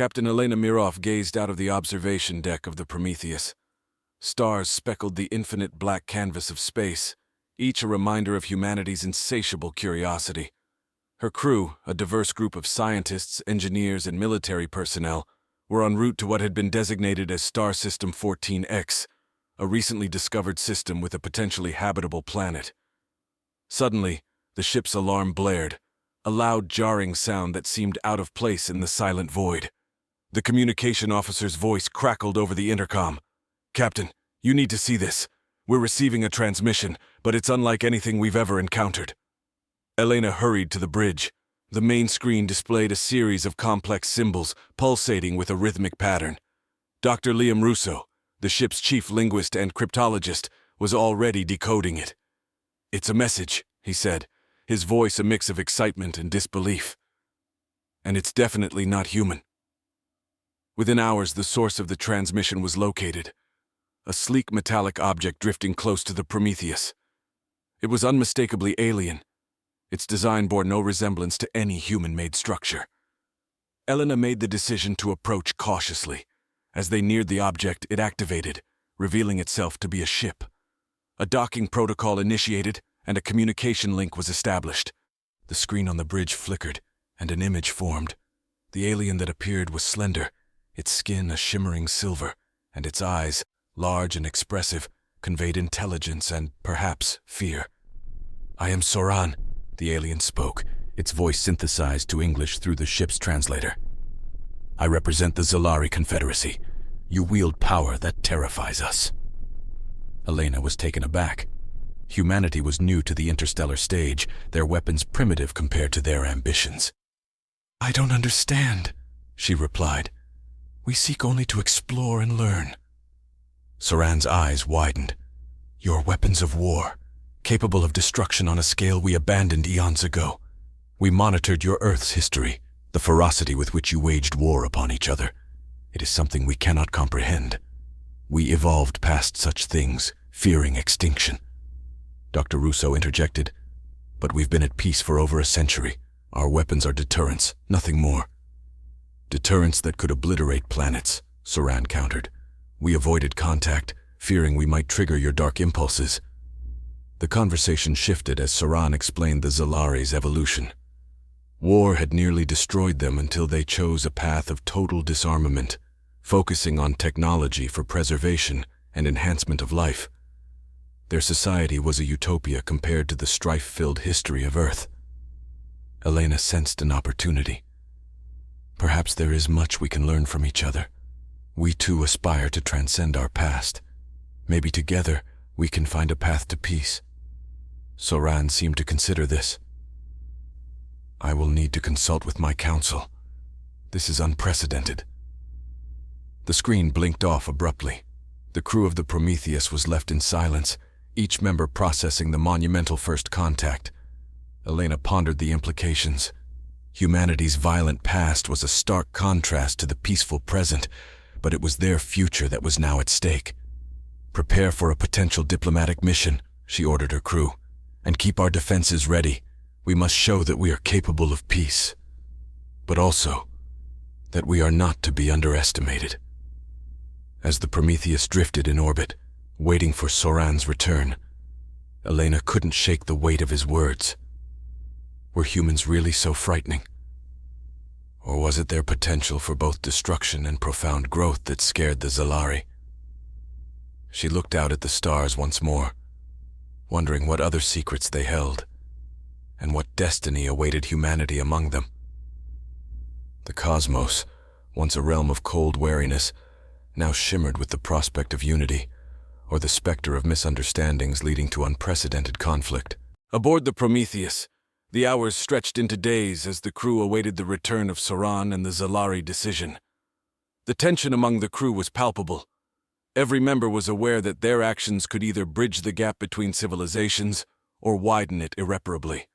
Captain Elena Mirov gazed out of the observation deck of the Prometheus. Stars speckled the infinite black canvas of space, each a reminder of humanity's insatiable curiosity. Her crew, a diverse group of scientists, engineers, and military personnel, were en route to what had been designated as Star System 14X, a recently discovered system with a potentially habitable planet. Suddenly, the ship's alarm blared, a loud, jarring sound that seemed out of place in the silent void. The communication officer's voice crackled over the intercom. "Captain, you need to see this. We're receiving a transmission, but it's unlike anything we've ever encountered." Elena hurried to the bridge. The main screen displayed a series of complex symbols, pulsating with a rhythmic pattern. Dr. Liam Russo, the ship's chief linguist and cryptologist, was already decoding it. "It's a message," he said, his voice a mix of excitement and disbelief. "And it's definitely not human." Within hours, the source of the transmission was located. A sleek metallic object drifting close to the Prometheus. It was unmistakably alien. Its design bore no resemblance to any human-made structure. Elena made the decision to approach cautiously. As they neared the object, it activated, revealing itself to be a ship. A docking protocol initiated, and a communication link was established. The screen on the bridge flickered, and an image formed. The alien that appeared was slender, its skin a shimmering silver, and its eyes, large and expressive, conveyed intelligence and, perhaps, fear. "I am Soran," the alien spoke, its voice synthesized to English through the ship's translator. "I represent the Zalari Confederacy. You wield power that terrifies us." Elena was taken aback. Humanity was new to the interstellar stage, their weapons primitive compared to their ambitions. "I don't understand," she replied. "We seek only to explore and learn." Soran's eyes widened. "Your weapons of war, capable of destruction on a scale we abandoned eons ago. We monitored your Earth's history, the ferocity with which you waged war upon each other. It is something we cannot comprehend. We evolved past such things, fearing extinction." Dr. Russo interjected, "But we've been at peace for over a century. Our weapons are deterrents, nothing more." "Deterrents that could obliterate planets," Soran countered. "We avoided contact, fearing we might trigger your dark impulses." The conversation shifted as Soran explained the Zalari's evolution. War had nearly destroyed them until they chose a path of total disarmament, focusing on technology for preservation and enhancement of life. Their society was a utopia compared to the strife-filled history of Earth. Elena sensed an opportunity. Perhaps there is much we can learn from each other. We too aspire to transcend our past. Maybe together we can find a path to peace. Soran seemed to consider this. "I will need to consult with my council. This is unprecedented." The screen blinked off abruptly. The crew of the Prometheus was left in silence, each member processing the monumental first contact. Elena pondered the implications. Humanity's violent past was a stark contrast to the peaceful present, but it was their future that was now at stake. "Prepare for a potential diplomatic mission," she ordered her crew, "and keep our defenses ready. We must show that we are capable of peace, but also that we are not to be underestimated." As the Prometheus drifted in orbit, waiting for Soran's return, Elena couldn't shake the weight of his words. Were humans really so frightening? Or was it their potential for both destruction and profound growth that scared the Zalari? She looked out at the stars once more, wondering what other secrets they held, and what destiny awaited humanity among them. The cosmos, once a realm of cold wariness, now shimmered with the prospect of unity, or the specter of misunderstandings leading to unprecedented conflict. Aboard the Prometheus, the hours stretched into days as the crew awaited the return of Soran and the Zalari decision. The tension among the crew was palpable. Every member was aware that their actions could either bridge the gap between civilizations or widen it irreparably.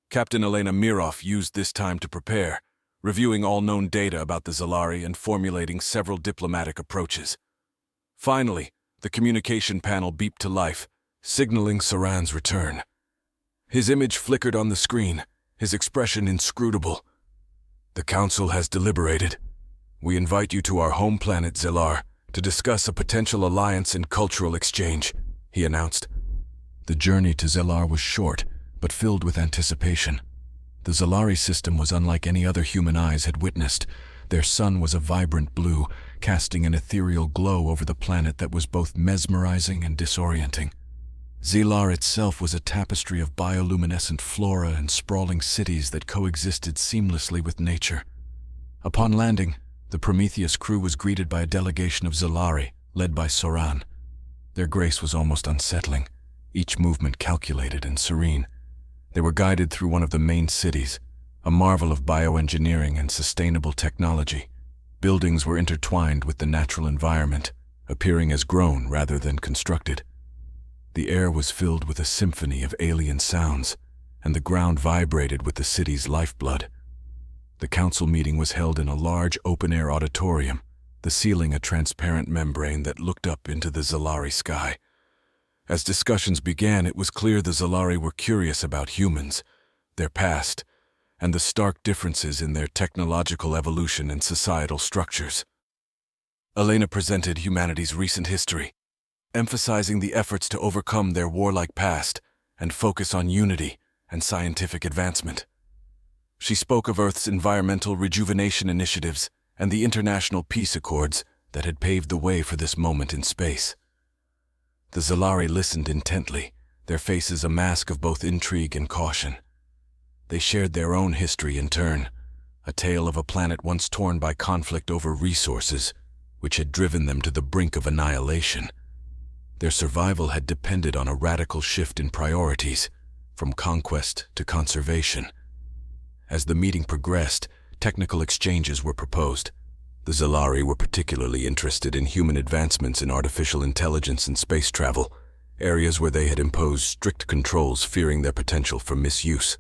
Captain Elena Mirov used this time to prepare, reviewing all known data about the Zalari and formulating several diplomatic approaches. Finally, the communication panel beeped to life, signaling Soran's return. His image flickered on the screen, his expression inscrutable. "The council has deliberated. We invite you to our home planet, Zilar, to discuss a potential alliance and cultural exchange, he announced. The journey to Zilar was short, but filled with anticipation. The Zilari system was unlike any other human eyes had witnessed. Their sun was a vibrant blue, casting an ethereal glow over the planet that was both mesmerizing and disorienting. Zilar itself was a tapestry of bioluminescent flora and sprawling cities that coexisted seamlessly with nature. Upon landing, the Prometheus crew was greeted by a delegation of Zilari, led by Soran. Their grace was almost unsettling, each movement calculated and serene. They were guided through one of the main cities, a marvel of bioengineering and sustainable technology. Buildings were intertwined with the natural environment, appearing as grown rather than constructed. The air was filled with a symphony of alien sounds, and the ground vibrated with the city's lifeblood. The council meeting was held in a large open-air auditorium, the ceiling a transparent membrane that looked up into the Zilari sky. As discussions began, it was clear the Zilari were curious about humans, their past, and the stark differences in their technological evolution and societal structures. Elena presented humanity's recent history, emphasizing the efforts to overcome their warlike past and focus on unity and scientific advancement. She spoke of Earth's environmental rejuvenation initiatives and the international peace accords that had paved the way for this moment in space. The Zilari listened intently, their faces a mask of both intrigue and caution. They shared their own history in turn, a tale of a planet once torn by conflict over resources, which had driven them to the brink of annihilation. Their survival had depended on a radical shift in priorities, from conquest to conservation. As the meeting progressed, technical exchanges were proposed. The Zilari were particularly interested in human advancements in artificial intelligence and space travel, areas where they had imposed strict controls fearing their potential for misuse.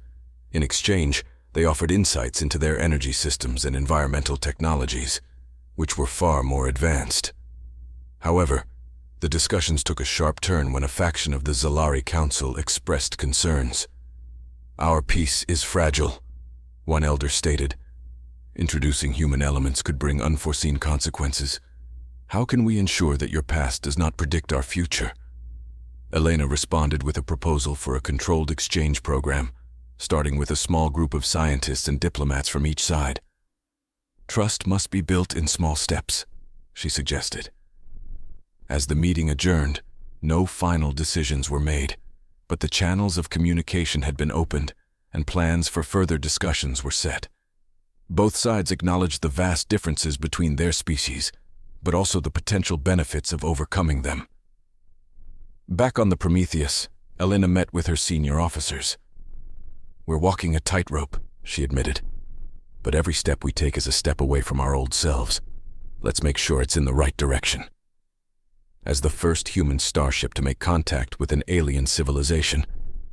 In exchange, they offered insights into their energy systems and environmental technologies, which were far more advanced. However, the discussions took a sharp turn when a faction of the Zilari Council expressed concerns. "Our peace is fragile," one elder stated. "Introducing human elements could bring unforeseen consequences. How can we ensure that your past does not predict our future?" Elena responded with a proposal for a controlled exchange program, starting with a small group of scientists and diplomats from each side. "Trust must be built in small steps," she suggested. As the meeting adjourned, no final decisions were made, but the channels of communication had been opened and plans for further discussions were set. Both sides acknowledged the vast differences between their species, but also the potential benefits of overcoming them. Back on the Prometheus, Elena met with her senior officers. "We're walking a tightrope," she admitted. "But every step we take is a step away from our old selves. Let's make sure it's in the right direction." As the first human starship to make contact with an alien civilization,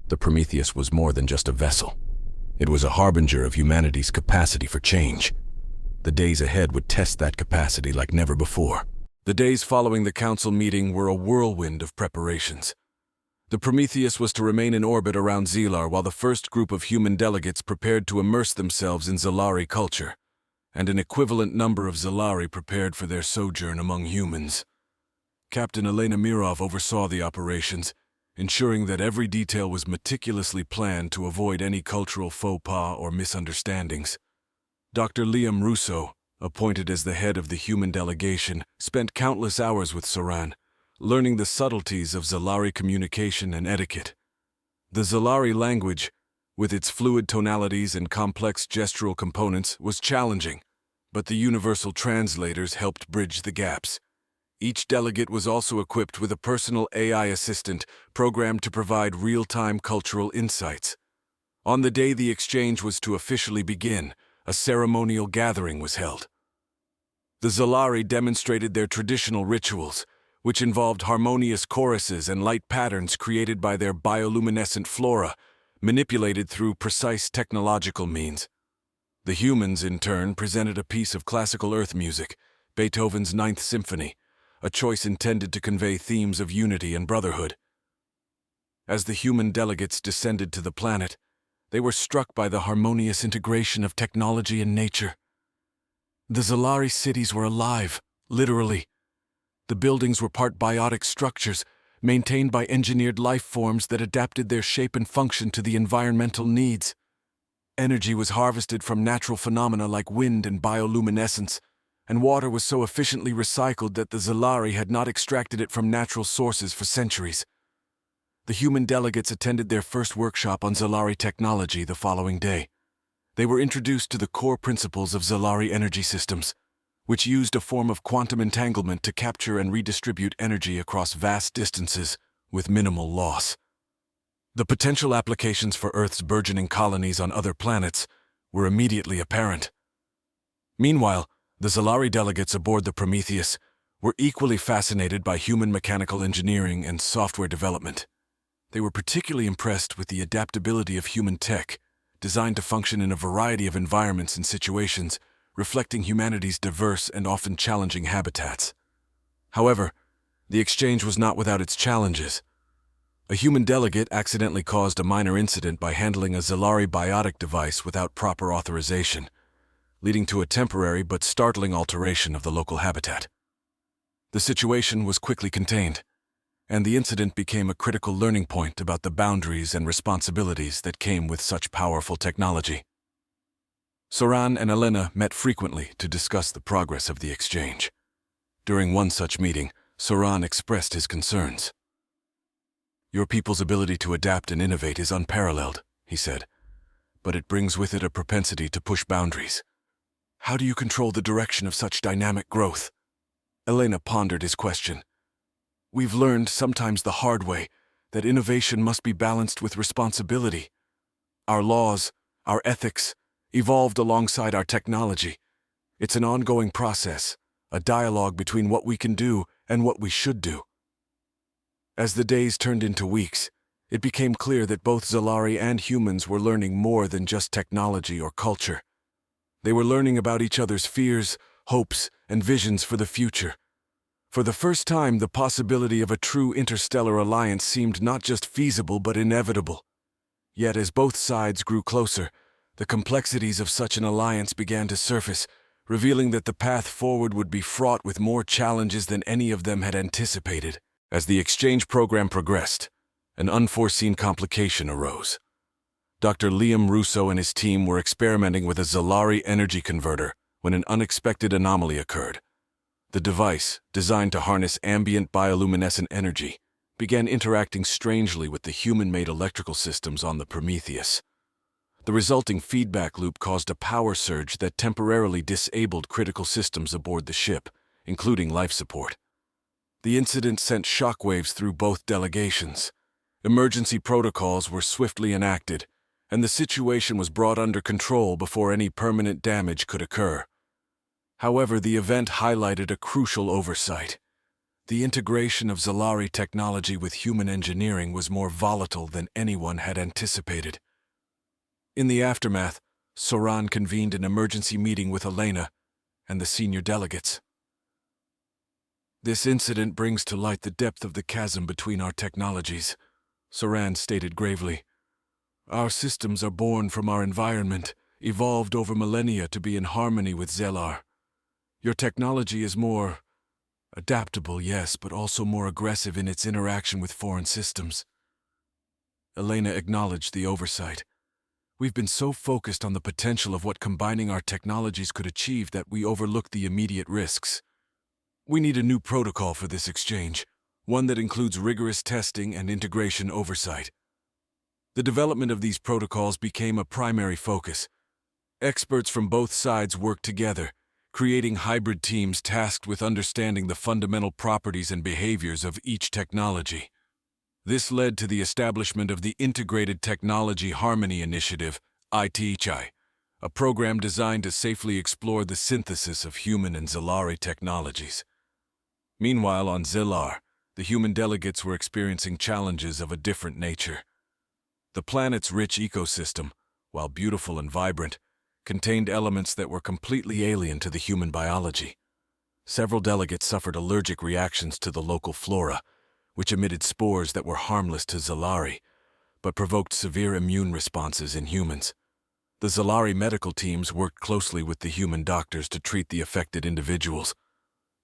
the Prometheus was more than just a vessel. It was a harbinger of humanity's capacity for change. The days ahead would test that capacity like never before. The days following the council meeting were a whirlwind of preparations. The Prometheus was to remain in orbit around Zilar while the first group of human delegates prepared to immerse themselves in Zilari culture, and an equivalent number of Zilari prepared for their sojourn among humans. Captain Elena Mirov oversaw the operations, ensuring that every detail was meticulously planned to avoid any cultural faux pas or misunderstandings. Dr. Liam Russo, appointed as the head of the human delegation, spent countless hours with Soran, learning the subtleties of Zilari communication and etiquette. The Zilari language, with its fluid tonalities and complex gestural components, was challenging, but the universal translators helped bridge the gaps. Each delegate was also equipped with a personal AI assistant programmed to provide real-time cultural insights. On the day the exchange was to officially begin, a ceremonial gathering was held. The Zilari demonstrated their traditional rituals, which involved harmonious choruses and light patterns created by their bioluminescent flora, manipulated through precise technological means. The humans, in turn, presented a piece of classical earth music, Beethoven's Ninth Symphony, a choice intended to convey themes of unity and brotherhood. As the human delegates descended to the planet, they were struck by the harmonious integration of technology and nature. The Zalari cities were alive, literally. The buildings were part biotic structures, maintained by engineered life forms that adapted their shape and function to the environmental needs. Energy was harvested from natural phenomena like wind and bioluminescence, and water was so efficiently recycled that the Zalari had not extracted it from natural sources for centuries. The human delegates attended their first workshop on Zalari technology the following day. They were introduced to the core principles of Zalari energy systems, which used a form of quantum entanglement to capture and redistribute energy across vast distances with minimal loss. The potential applications for Earth's burgeoning colonies on other planets were immediately apparent. Meanwhile, the Zalari delegates aboard the Prometheus were equally fascinated by human mechanical engineering and software development. They were particularly impressed with the adaptability of human tech, designed to function in a variety of environments and situations, reflecting humanity's diverse and often challenging habitats. However, the exchange was not without its challenges. A human delegate accidentally caused a minor incident by handling a Zalari biotic device without proper authorization, leading to a temporary but startling alteration of the local habitat. The situation was quickly contained, and the incident became a critical learning point about the boundaries and responsibilities that came with such powerful technology. Soran and Elena met frequently to discuss the progress of the exchange. During one such meeting, Soran expressed his concerns. "Your people's ability to adapt and innovate is unparalleled," he said, "but it brings with it a propensity to push boundaries. How do you control the direction of such dynamic growth?" Elena pondered his question. "We've learned, sometimes the hard way, that innovation must be balanced with responsibility. Our laws, our ethics, evolved alongside our technology. It's an ongoing process, a dialogue between what we can do and what we should do." As the days turned into weeks, it became clear that both Zalari and humans were learning more than just technology or culture. They were learning about each other's fears, hopes, and visions for the future. For the first time, the possibility of a true interstellar alliance seemed not just feasible but inevitable. Yet as both sides grew closer, the complexities of such an alliance began to surface, revealing that the path forward would be fraught with more challenges than any of them had anticipated. As the exchange program progressed, an unforeseen complication arose. Dr. Liam Russo and his team were experimenting with a Zalari energy converter when an unexpected anomaly occurred. The device, designed to harness ambient bioluminescent energy, began interacting strangely with the human-made electrical systems on the Prometheus. The resulting feedback loop caused a power surge that temporarily disabled critical systems aboard the ship, including life support. The incident sent shockwaves through both delegations. Emergency protocols were swiftly enacted, and the situation was brought under control before any permanent damage could occur. However, the event highlighted a crucial oversight. The integration of Zalari technology with human engineering was more volatile than anyone had anticipated. In the aftermath, Soran convened an emergency meeting with Elena and the senior delegates. "This incident brings to light the depth of the chasm between our technologies," Soran stated gravely. "Our systems are born from our environment, evolved over millennia to be in harmony with Zelar. Your technology is more adaptable, yes, but also more aggressive in its interaction with foreign systems." Elena acknowledged the oversight. "We've been so focused on the potential of what combining our technologies could achieve that we overlooked the immediate risks. We need a new protocol for this exchange, one that includes rigorous testing and integration oversight." The development of these protocols became a primary focus. Experts from both sides worked together, creating hybrid teams tasked with understanding the fundamental properties and behaviors of each technology. This led to the establishment of the Integrated Technology Harmony Initiative, ITHI, a program designed to safely explore the synthesis of human and Zalari technologies. Meanwhile, on Zelar, the human delegates were experiencing challenges of a different nature. The planet's rich ecosystem, while beautiful and vibrant, contained elements that were completely alien to the human biology. Several delegates suffered allergic reactions to the local flora, which emitted spores that were harmless to Zalari, but provoked severe immune responses in humans. The Zalari medical teams worked closely with the human doctors to treat the affected individuals.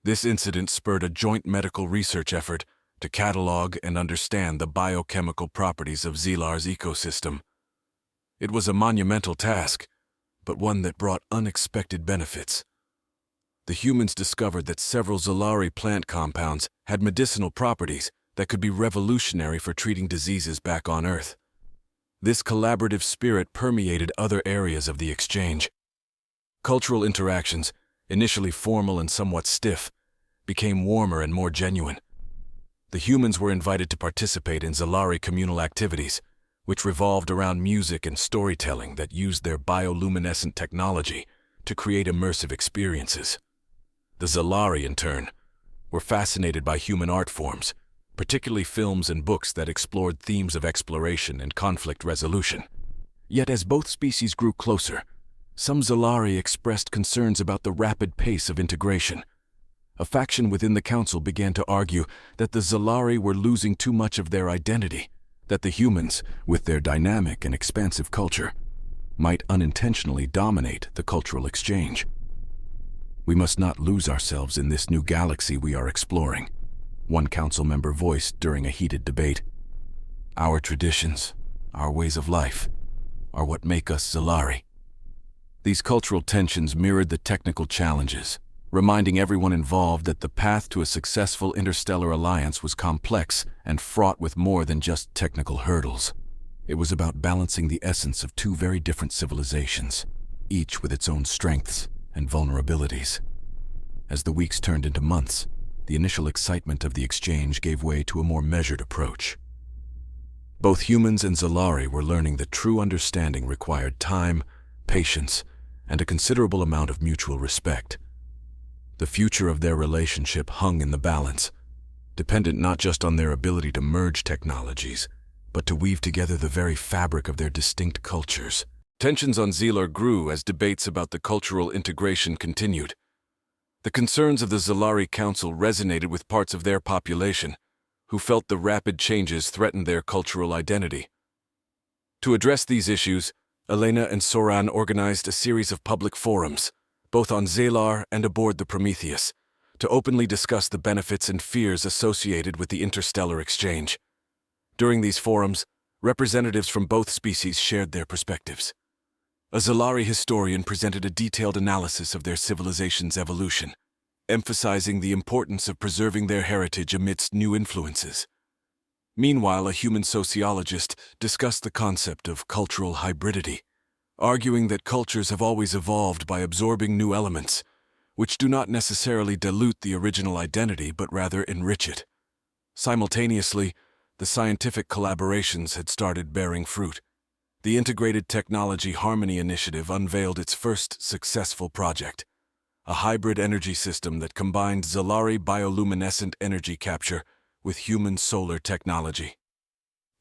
This incident spurred a joint medical research effort to catalog and understand the biochemical properties of Zelar's ecosystem. It was a monumental task, but one that brought unexpected benefits. The humans discovered that several Zalari plant compounds had medicinal properties that could be revolutionary for treating diseases back on Earth. This collaborative spirit permeated other areas of the exchange. Cultural interactions, initially formal and somewhat stiff, became warmer and more genuine. The humans were invited to participate in Zalari communal activities, which revolved around music and storytelling that used their bioluminescent technology to create immersive experiences. The Zalari, in turn, were fascinated by human art forms, particularly films and books that explored themes of exploration and conflict resolution. Yet as both species grew closer, some Zalari expressed concerns about the rapid pace of integration. A faction within the council began to argue that the Zalari were losing too much of their identity, that the humans, with their dynamic and expansive culture, might unintentionally dominate the cultural exchange. "We must not lose ourselves in this new galaxy we are exploring," one council member voiced during a heated debate. "Our traditions, our ways of life, are what make us Zalari." These cultural tensions mirrored the technical challenges, reminding everyone involved that the path to a successful interstellar alliance was complex and fraught with more than just technical hurdles. It was about balancing the essence of two very different civilizations, each with its own strengths and vulnerabilities. As the weeks turned into months, the initial excitement of the exchange gave way to a more measured approach. Both humans and Zalari were learning that true understanding required time, patience, and a considerable amount of mutual respect. The future of their relationship hung in the balance, dependent not just on their ability to merge technologies, but to weave together the very fabric of their distinct cultures. Tensions on Zelar grew as debates about the cultural integration continued. The concerns of the Zalari Council resonated with parts of their population, who felt the rapid changes threatened their cultural identity. To address these issues, Elena and Soran organized a series of public forums, both on Zelar and aboard the Prometheus, to openly discuss the benefits and fears associated with the interstellar exchange. During these forums, representatives from both species shared their perspectives. A Zalari historian presented a detailed analysis of their civilization's evolution, emphasizing the importance of preserving their heritage amidst new influences. Meanwhile, a human sociologist discussed the concept of cultural hybridity, arguing that cultures have always evolved by absorbing new elements, which do not necessarily dilute the original identity but rather enrich it. Simultaneously, the scientific collaborations had started bearing fruit. The Integrated Technology Harmony Initiative unveiled its first successful project, a hybrid energy system that combined Zalari bioluminescent energy capture with human solar technology.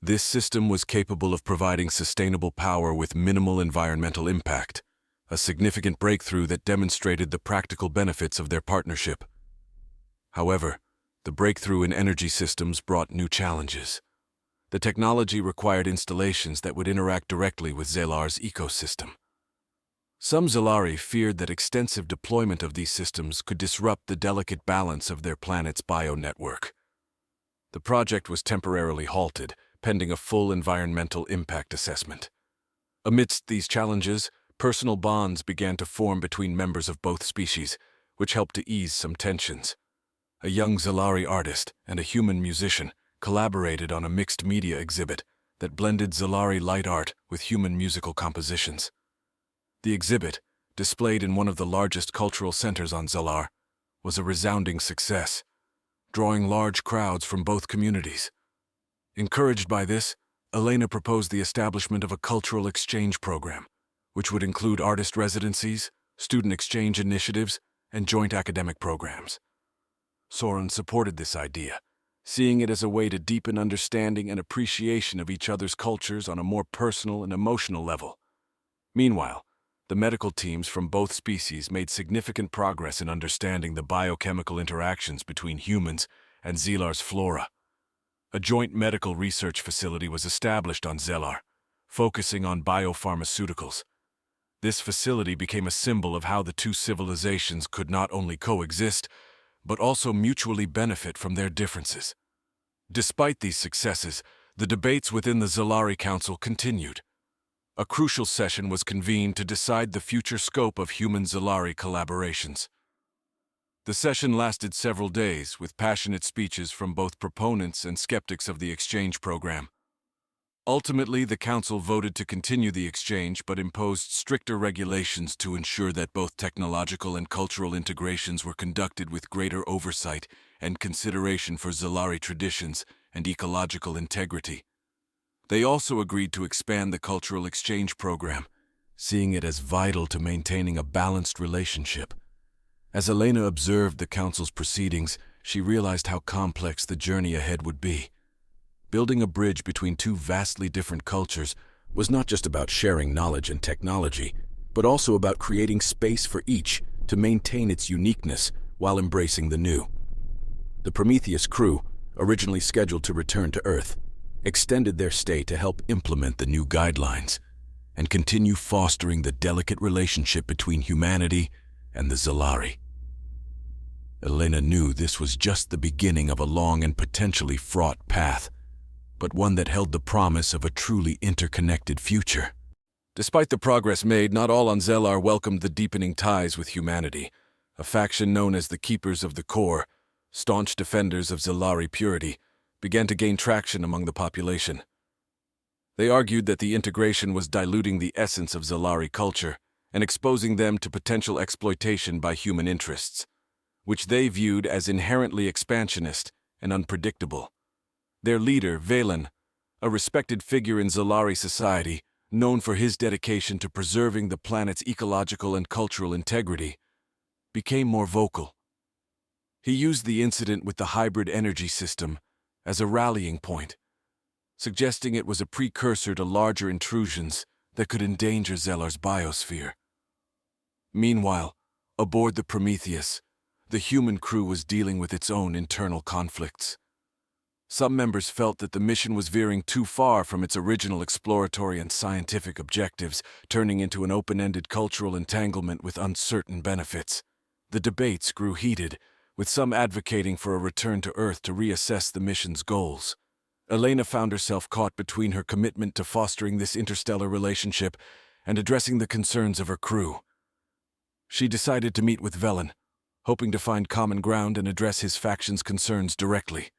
This system was capable of providing sustainable power with minimal environmental impact, a significant breakthrough that demonstrated the practical benefits of their partnership. However, the breakthrough in energy systems brought new challenges. The technology required installations that would interact directly with Zelar's ecosystem. Some Zalari feared that extensive deployment of these systems could disrupt the delicate balance of their planet's bionetwork. The project was temporarily halted, pending a full environmental impact assessment. Amidst these challenges, personal bonds began to form between members of both species, which helped to ease some tensions. A young Zalari artist and a human musician collaborated on a mixed media exhibit that blended Zalari light art with human musical compositions. The exhibit, displayed in one of the largest cultural centers on Zelar, was a resounding success, drawing large crowds from both communities. Encouraged by this, Elena proposed the establishment of a cultural exchange program, which would include artist residencies, student exchange initiatives, and joint academic programs. Soren supported this idea, seeing it as a way to deepen understanding and appreciation of each other's cultures on a more personal and emotional level. Meanwhile, the medical teams from both species made significant progress in understanding the biochemical interactions between humans and Zelar's flora. A joint medical research facility was established on Zelar, focusing on biopharmaceuticals. This facility became a symbol of how the two civilizations could not only coexist, but also mutually benefit from their differences. Despite these successes, the debates within the Zalari Council continued. A crucial session was convened to decide the future scope of human-Zalari collaborations. The session lasted several days, with passionate speeches from both proponents and skeptics of the exchange program. Ultimately, the Council voted to continue the exchange but imposed stricter regulations to ensure that both technological and cultural integrations were conducted with greater oversight and consideration for Zalari traditions and ecological integrity. They also agreed to expand the cultural exchange program, seeing it as vital to maintaining a balanced relationship. As Elena observed the Council's proceedings, she realized how complex the journey ahead would be. Building a bridge between two vastly different cultures was not just about sharing knowledge and technology, but also about creating space for each to maintain its uniqueness while embracing the new. The Prometheus crew, originally scheduled to return to Earth, extended their stay to help implement the new guidelines and continue fostering the delicate relationship between humanity and the Zalari. Elena knew this was just the beginning of a long and potentially fraught path, but one that held the promise of a truly interconnected future. Despite the progress made, not all on Zelar welcomed the deepening ties with humanity. A faction known as the Keepers of the Core, staunch defenders of Zalari purity, began to gain traction among the population. They argued that the integration was diluting the essence of Zalari culture and exposing them to potential exploitation by human interests, which they viewed as inherently expansionist and unpredictable. Their leader, Valen, a respected figure in Zalari society, known for his dedication to preserving the planet's ecological and cultural integrity, became more vocal. He used the incident with the hybrid energy system as a rallying point, suggesting it was a precursor to larger intrusions that could endanger Zelar's biosphere. Meanwhile, aboard the Prometheus, the human crew was dealing with its own internal conflicts. Some members felt that the mission was veering too far from its original exploratory and scientific objectives, turning into an open-ended cultural entanglement with uncertain benefits. The debates grew heated, with some advocating for a return to Earth to reassess the mission's goals. Elena found herself caught between her commitment to fostering this interstellar relationship and addressing the concerns of her crew. She decided to meet with Velen, hoping to find common ground and address his faction's concerns directly.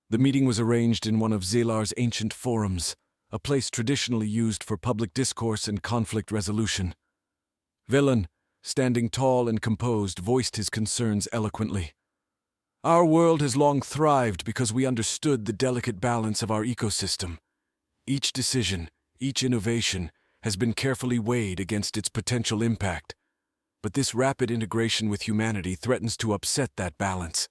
The meeting was arranged in one of Zelar's ancient forums, a place traditionally used for public discourse and conflict resolution. Velen, standing tall and composed, voiced his concerns eloquently. Our world has long thrived because we understood the delicate balance of our ecosystem. Each decision, each innovation, has been carefully weighed against its potential impact. But this rapid integration with humanity threatens to upset that balance.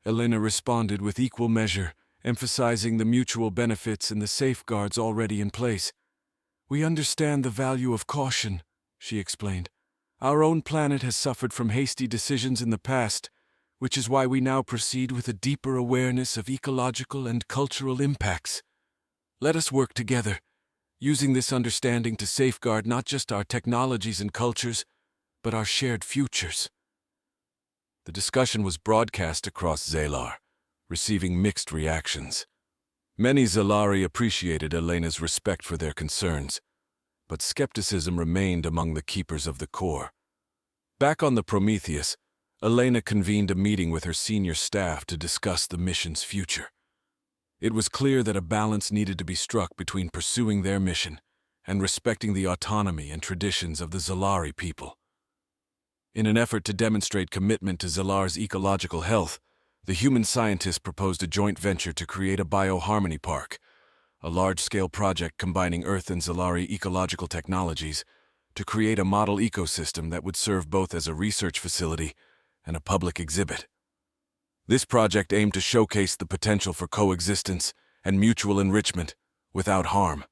Elena responded with equal measure, emphasizing the mutual benefits and the safeguards already in place. We understand the value of caution, she explained. Our own planet has suffered from hasty decisions in the past, which is why we now proceed with a deeper awareness of ecological and cultural impacts. Let us work together, using this understanding to safeguard not just our technologies and cultures, but our shared futures. The discussion was broadcast across Zelar, receiving mixed reactions. Many Zalari appreciated Elena's respect for their concerns, but skepticism remained among the Keepers of the Core. Back on the Prometheus, Elena convened a meeting with her senior staff to discuss the mission's future. It was clear that a balance needed to be struck between pursuing their mission and respecting the autonomy and traditions of the Zalari people. In an effort to demonstrate commitment to Zelar's ecological health, the human scientists proposed a joint venture to create a bioharmony park, a large-scale project combining Earth and Zalari ecological technologies to create a model ecosystem that would serve both as a research facility and a public exhibit. This project aimed to showcase the potential for coexistence and mutual enrichment without harm.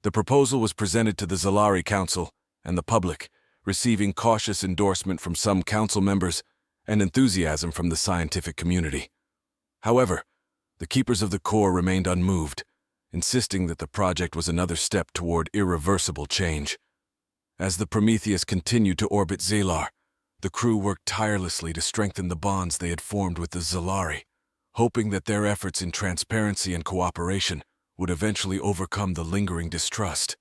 The proposal was presented to the Zalari Council and the public, receiving cautious endorsement from some council members and enthusiasm from the scientific community. However, the Keepers of the Core remained unmoved, insisting that the project was another step toward irreversible change. As the Prometheus continued to orbit Zalar, the crew worked tirelessly to strengthen the bonds they had formed with the Zalari, hoping that their efforts in transparency and cooperation would eventually overcome the lingering distrust.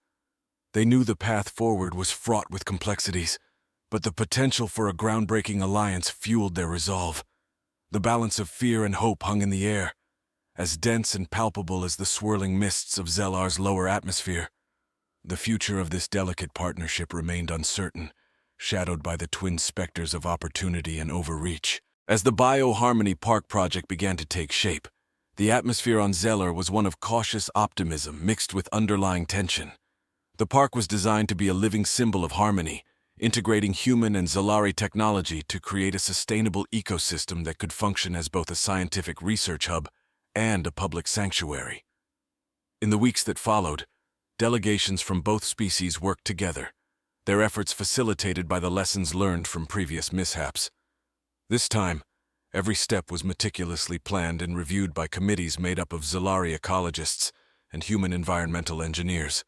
They knew the path forward was fraught with complexities, but the potential for a groundbreaking alliance fueled their resolve. The balance of fear and hope hung in the air, as dense and palpable as the swirling mists of Zelar's lower atmosphere. The future of this delicate partnership remained uncertain, shadowed by the twin specters of opportunity and overreach. As the Bioharmony Park project began to take shape, the atmosphere on Zelar was one of cautious optimism mixed with underlying tension. The park was designed to be a living symbol of harmony, integrating human and Zalari technology to create a sustainable ecosystem that could function as both a scientific research hub and a public sanctuary. In the weeks that followed, delegations from both species worked together, their efforts facilitated by the lessons learned from previous mishaps. This time, every step was meticulously planned and reviewed by committees made up of Zalari ecologists and human environmental engineers.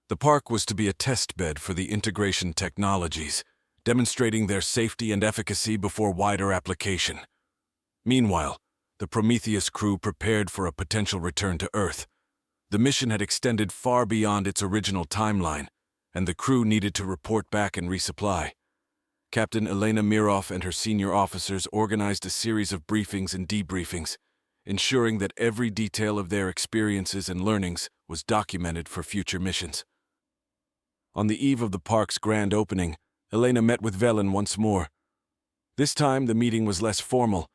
The park was to be a test bed for the integration technologies, demonstrating their safety and efficacy before wider application. Meanwhile, the Prometheus crew prepared for a potential return to Earth. The mission had extended far beyond its original timeline, and the crew needed to report back and resupply. Captain Elena Mirov and her senior officers organized a series of briefings and debriefings, ensuring that every detail of their experiences and learnings was documented for future missions. On the eve of the park's grand opening, Elena met with Velen once more. This time, the meeting was less formal,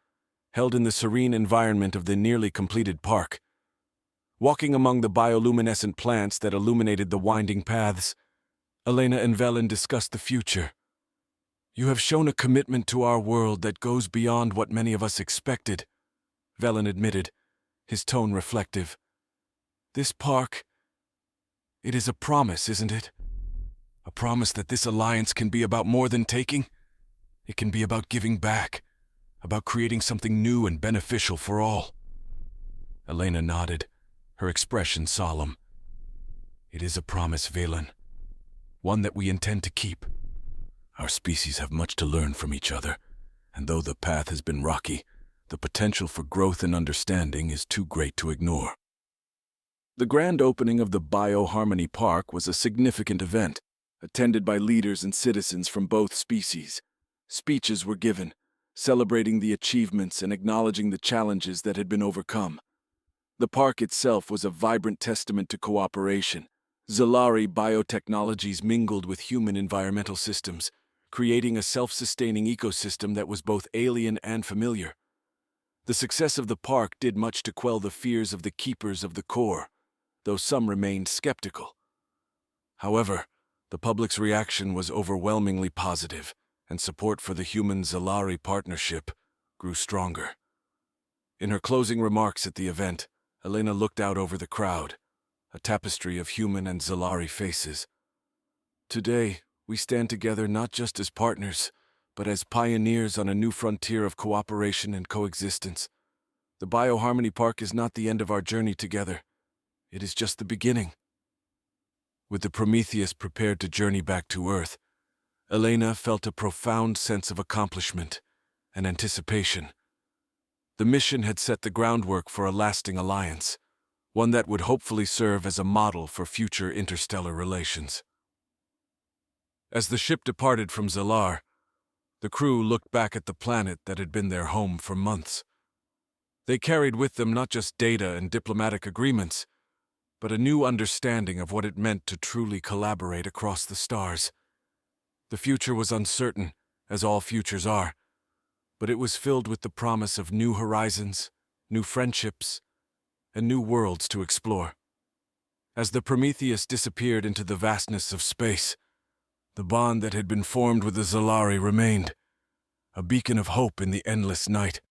held in the serene environment of the nearly completed park. Walking among the bioluminescent plants that illuminated the winding paths, Elena and Velen discussed the future. "You have shown a commitment to our world that goes beyond what many of us expected," Velen admitted, his tone reflective. "This park, it is a promise, isn't it? A promise that this alliance can be about more than taking. It can be about giving back, about creating something new and beneficial for all." Elena nodded, her expression solemn. "It is a promise, Velen. One that we intend to keep. Our species have much to learn from each other, and though the path has been rocky, the potential for growth and understanding is too great to ignore." The grand opening of the Bioharmony Park was a significant event, attended by leaders and citizens from both species. Speeches were given, celebrating the achievements and acknowledging the challenges that had been overcome. The park itself was a vibrant testament to cooperation. Zalari biotechnologies mingled with human environmental systems, creating a self-sustaining ecosystem that was both alien and familiar. The success of the park did much to quell the fears of the keepers of the core, though some remained skeptical. However, the public's reaction was overwhelmingly positive, and support for the human-Zalari partnership grew stronger. In her closing remarks at the event, Elena looked out over the crowd, a tapestry of human and Zalari faces. "Today, we stand together not just as partners, but as pioneers on a new frontier of cooperation and coexistence. The Bioharmony Park is not the end of our journey together. It is just the beginning." With the Prometheus prepared to journey back to Earth, Elena felt a profound sense of accomplishment and anticipation. The mission had set the groundwork for a lasting alliance, one that would hopefully serve as a model for future interstellar relations. As the ship departed from Zalar, the crew looked back at the planet that had been their home for months. They carried with them not just data and diplomatic agreements, but a new understanding of what it meant to truly collaborate across the stars. The future was uncertain, as all futures are, but it was filled with the promise of new horizons, new friendships, and new worlds to explore. As the Prometheus disappeared into the vastness of space, the bond that had been formed with the Zalari remained, a beacon of hope in the endless night.